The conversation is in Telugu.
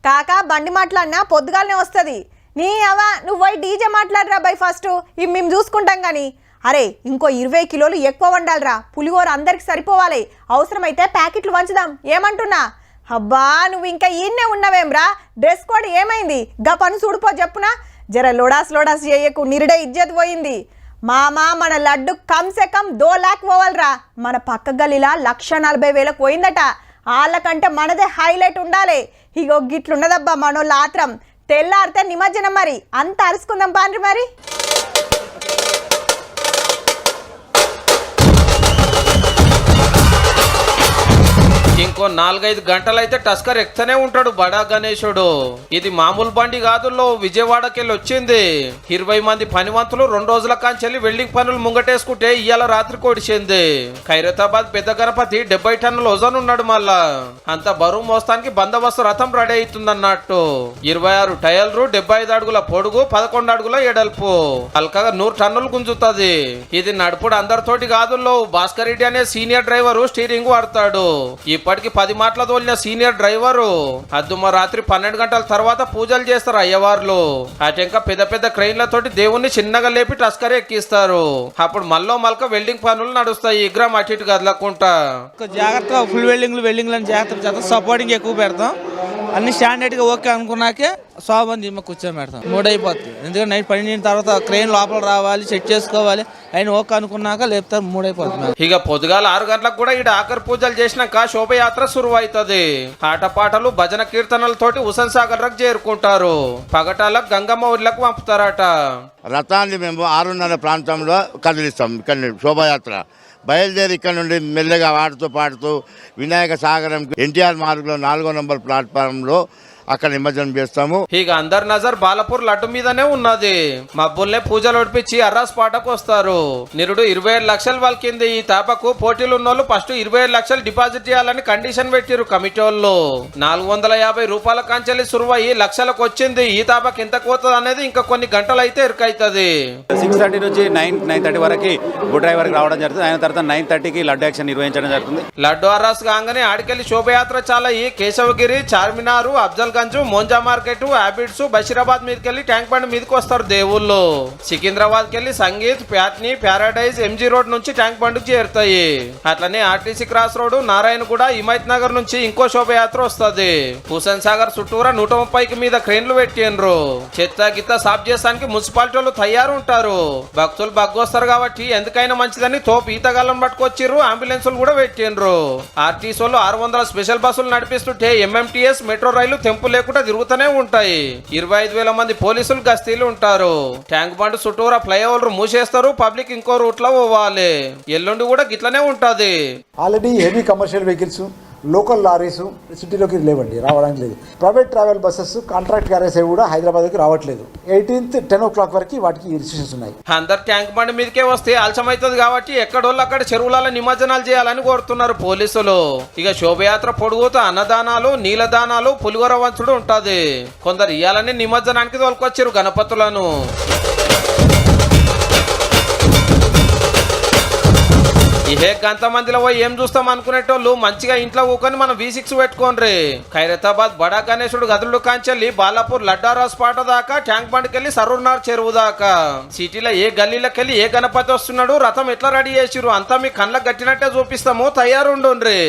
కాకా బండి మాట్లాడినా పొద్దుగాలనే వస్తుంది. నీ అవ నువ్వు పోయి డీజే మాట్లాడరా బై ఫస్ట్, ఇవి మేము చూసుకుంటాం కానీ. అరే ఇంకో 20 కిలోలు ఎక్కువ వండాలిరా, పులిహోర అందరికి సరిపోవాలి. అవసరమైతే ప్యాకెట్లు వంచుదాం, ఏమంటున్నా? అబ్బా నువ్వు ఇంకా ఈయన్నే ఉన్నావేమ్రా, డ్రెస్ కోడ్ ఏమైంది? గా పని చూడిపో చెప్పునా. జర లోడాస్ చేయకు, నిరుడే ఇజ్జత్ పోయింది. మామా మన లడ్డు కమ్సే కమ్ 2 లాక్ పోవాలరా. మన పక్క గల్లీలా 1,40,000 పోయిందట. వాళ్ళకంటే మనదే హైలైట్ ఉండాలి. ఇగో గిట్లున్నదబ్బా మనోళ్ళ ఆత్రం. తెల్లారితే నిమజ్జనం, మరి అంత అరుచుకుందాం పాండ్రి మరి. ఇంకో 4-5 గంటలైతే టస్కర్ ఎక్కుతూనే ఉంటాడు బడా గణేశుడు. ఇది మామూలు బండి కాదుల్లో, విజయవాడకెళ్ళి వచ్చింది. 20 మంది పనివంతులు 2 రోజుల కాంచెల్లి వెల్డింగ్ పనులు ముంగటేసుకుంటే ఇవాళ రాత్రి కొడిచింది. ఖైరతాబాద్ పెద్ద గణపతి 70 టన్నుల వజన్ ఉన్నాడు. మళ్ళా అంత బరువు మోస్తానికి బందోబస్తు రథం రెడీ అవుతుందన్నట్టు. 26 టైర్లు, 75 అడుగుల పొడుగు, 11 అడుగుల ఎడల్పు, అల్కగా 100 టన్నులు గుంజుతుంది. ఇది నడుపుడు అందరితోటి కాదుల్లో. భాస్కర్ రెడ్డి అనే సీనియర్ డ్రైవరు స్టీరింగ్ వాడతాడు. ఇప్పటికి 10 మాటల తోలిన సీనియర్ డ్రైవరు అద్దుమ రాత్రి 12 గంటల తర్వాత పూజలు చేస్తారు అయ్యవార్లు. అటెంక పెద్ద పెద్ద క్రెయిన్లతోటి దేవుణ్ణి చిన్నగా లేపి టస్కర్ ఎక్కిస్తారు. అప్పుడు మల్లో మల్క వెల్డింగ్ పనులు నడుస్తాయి. విగ్రహం అటు ఇటు కదలకుండా జాగ్రత్తగా ఫుల్ వెల్డింగ్ జాగ్రత్త సపోర్టింగ్ ఎక్కువ పెడతాం. అన్ని స్టాండర్డ్ గా ఓకే అనుకున్నాకే శోభన్ జిమ్మ కూర్చొని పెడతాం. 3 అయిపోతుంది. ఎందుకంటే నైట్ 12 తర్వాత క్రెయిన్ లోపల రావాలి, చెక్ చేసుకోవాలి. ఆయన ఓకే అనుకున్నాక లేపుతారు. 3 అయిపోతుంది. ఇక పొద్దుగాల 6 గంటలకు కూడా ఇక్కడ ఆఖరి పూజలు చేసినాక శోభయాత్ర సురువు అవుతుంది. ఆటపాటలు, భజన కీర్తనలతోటి హుసేన్ సాగర్ రకు చేరుకుంటారు. పగటాలకు గంగమ్మ ఊర్లకు పంపుతారట. రథాన్ని మేము 6:30 ప్రాంతంలో కదిలిస్తాం. ఇక్కడ శోభయాత్ర బయలుదేరి ఇక్కడ నుండి మెల్లగా ఆడుతూ పాడుతూ వినాయక సాగరం ఎన్టీఆర్ మార్గంలో 4వ నంబర్ ప్లాట్ఫారంలో అక్కడ నిమజ్జనం చేస్తాము. ఇక అందరి నజర్ బాలపూర్ లడ్డు మీదనే ఉన్నది. మబ్బుల్నే పూజలు ఒడిపించి అర్రాస్ పాటకు వస్తారు. నిరుడు 27 లక్షలు వలికింది. ఈ తాపకు పోటీలు ఉన్నోళ్ళు ఫస్ట్ 27 లక్షలు డిపాజిట్ చేయాలని కండిషన్ పెట్టిరు కమిటీ వాళ్ళు. 450 రూపాయల కాంచెల్లి సురువయ్యి లక్షలకు వచ్చింది. ఈ తాపకు ఎంత పోతుంది అనేది ఇంకా కొన్ని గంటలు అయితే ఎరుకైతుంది. 6:30 నుంచి 9:30 వరకు బుడ్ డ్రైవర్ రావడం జరుగుతుంది. ఆయన తర్వాత 9:30కి లడ్డు యాక్షన్ నిర్వహించడం జరుగుతుంది. లడ్డు అర్రాస్ కాగానే ఆడికెళ్లి శోభయాత్ర చాలా ఈ కేశవగిరి, చార్మినారు, అఫ్జల్ గంజ్, మోంజా మార్కెట్, హ్యాబిట్స్, బషీరాబాద్ మీదకెళ్ళి ట్యాంక్ బండ్ మీదకి వస్తారు దేవుళ్ళు. సికింద్రాబాద్ కెళ్ళి Sangeet, Patny, Paradise, MG road నుంచి ట్యాంక్ బండ్కి చేరుతాయి. అట్లనే RTC cross road, Narayanguda, Himayat Nagar నుంచి ఇంకో శోభయాత్ర వస్తుంది. హుసేన్ సాగర్ చుట్టూరా 130కి మీద క్రెయిన్లు పెట్టిండ్రు. చెత్త గిత్త సాఫ్ చేసానికి మున్సిపాలిటీ వాళ్ళు తయారు ఉంటారు. భక్తులు బగ్గొస్తారు కాబట్టి ఎందుకైనా మంచిదని తోపు ఈతగాళ్ళని పట్టుకొచ్చిర్రు. అంబులెన్సులు కూడా పెట్టిండ్రు. ఆర్టీసీ వాళ్ళు 600 స్పెషల్ బస్సులు నడిపిస్తుంటే ఎంఎంటీఎస్, మెట్రో రైలు తెంపు లేకుండా తిరుగుతూనే ఉంటాయి. 25,000 మంది పోలీసులు గస్తీలు ఉంటారు. ట్యాంక్ బండ్ చుట్టూరా ఫ్లైఓవర్ మూసేస్తారు. పబ్లిక్ ఇంకో రూట్ లో పోవాలి. ఎల్లుండి కూడా గిట్లనే ఉంటది. Already heavy commercial vehicles, local lorries సిటీలోకి లేవండి, రావడానికి లేదు. Private travel buses, contract carriage కూడా హైదరాబాద్కి రావట్లేదు. 18th 10 o'clock వరకు వాటికి రిస్ట్రిక్షన్స్ ఉన్నాయి. అందరు ట్యాంక్ బండ్ మీదకే వస్తే ఆలస్యమైతుంది కాబట్టి ఎక్కడోళ్ళు అక్కడ చెరువులలో నిమజ్జనాలు చేయాలని కోరుతున్నారు పోలీసులు. ఇక శోభయాత్ర పొడుగుతూ అన్నదానాలు, నీలదానాలు, పులిహోర వంచుడు ఉంటది. కొందరు ఇయ్యాలని నిమజ్జనానికి తోలుకొచ్చారు గణపతులను. ఇహే గంత మందిలో పోయి ఏం చూస్తాం అనుకునేటోళ్ళు మంచిగా ఇంట్లో ఊకొని మనం V6 పెట్టుకోండి. ఖైరతాబాద్ బడా గణేశుడు గదులు కాంచెల్లి బాలాపూర్ లడ్డారాస్ పాట దాకా ట్యాంక్ బండ్కెళ్ళి సరూర్నార్ చెరువు దాకా సిటీలో ఏ గల్లీలకెళ్ళి ఏ గణపతి వస్తున్నాడు, రథం ఎట్లా రెడీ చేసిరు అంతా మీ కళ్ళకు గట్టినట్టే చూపిస్తాము. తయారుండుండ్రి.